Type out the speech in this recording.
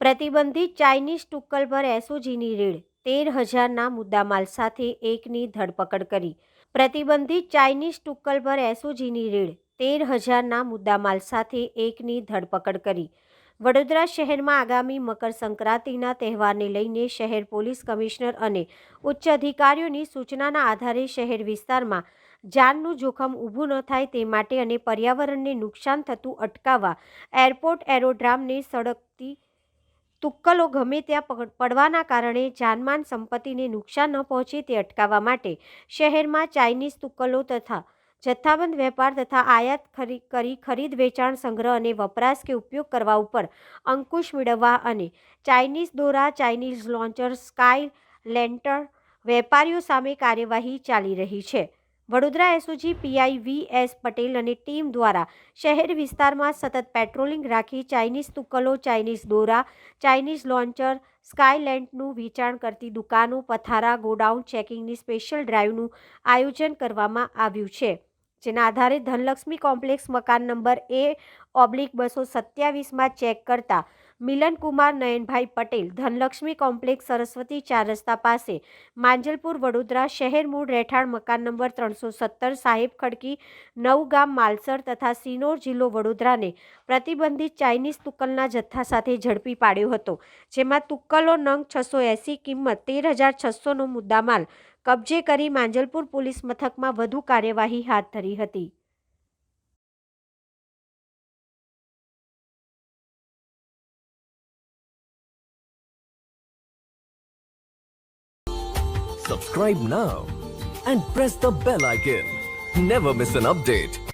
પ્રતિબંધિત ચાઇનીઝ ટુક્કલ પર એસઓજીની રેડ, 13,000ના મુદ્દામાલ સાથે એકની ધરપકડ કરી. પ્રતિબંધિત ચાઇનીઝ ટુક્કલ પર એસઓજીની રેડ, 13,000ના મુદ્દામાલ સાથે એકની ધરપકડ કરી. વડોદરા શહેરમાં આગામી મકર સંક્રાંતિના તહેવારને લઈને શહેર પોલીસ કમિશનર અને ઉચ્ચ અધિકારીઓની સૂચનાના આધારે શહેર વિસ્તારમાં જાનનું જોખમ ઊભું ન થાય તે માટે અને પર્યાવરણને નુકસાન થતું અટકાવવા એરપોર્ટ એરોડ્રામને સળગતી તુક્કલો ગમે ત્યાં પડવાના કારણે જાનમાન સંપત્તિને નુકસાન ન પહોંચે તે અટકાવવા માટે શહેરમાં ચાઇનીઝ તુક્કલો તથા જથ્થાબંધ વેપાર તથા આયાત કરી ખરીદ વેચાણ સંગ્રહ અને વપરાશ કે ઉપયોગ કરવા ઉપર અંકુશ મેળવવા અને ચાઇનીઝ દોરા, ચાઇનીઝ લોન્ચર, સ્કાય લેન્ટર્ન વેપારીઓ સામે કાર્યવાહી ચાલી રહી છે. Vadodara SOG PI V S. Patel અને ટીમ દ્વારા શહેર વિસ્તારમાં સતત પેટ્રોલિંગ રાખી ચાઇનીઝ તુક્કલો, ચાઇનીઝ દોરા, ચાઇનીઝ લોન્ચર, સ્કાય લેન્ટનું વેચાણ કરતી દુકાનો, પથારા, ગોડાઉન ચેકિંગની સ્પેશિયલ ડ્રાઇવનું આયોજન કરવામાં આવ્યું છે. જેના આધારે ધનલક્ષ્મી કોમ્પ્લેક્સ મકાન નંબર A/227માં ચેક કરતા મિલનકુમાર નયનભાઈ પટેલ, ધનલક્ષ્મી કોમ્પ્લેક્સ, સરસ્વતી 4 રસ્તા પાસે, માંજલપુર, વડોદરા શહેર, મૂળ રહેઠાણ મકાન નંબર 317, સાહેબ ખડકી, નવગામ, માલસર તથા સિનોર, જિલ્લો વડોદરાને પ્રતિબંધિત ચાઇનીઝ તુક્કલના જથ્થા સાથે ઝડપી પાડ્યો હતો. જેમાં તુક્કલો નંગ 680, કિંમત 13,600નો મુદ્દામાલ કબજે કરી માંજલપુર પોલીસ મથકમાં વધુ કાર્યવાહી હાથ ધરી હતી. Subscribe now and press the bell icon. Never miss an update.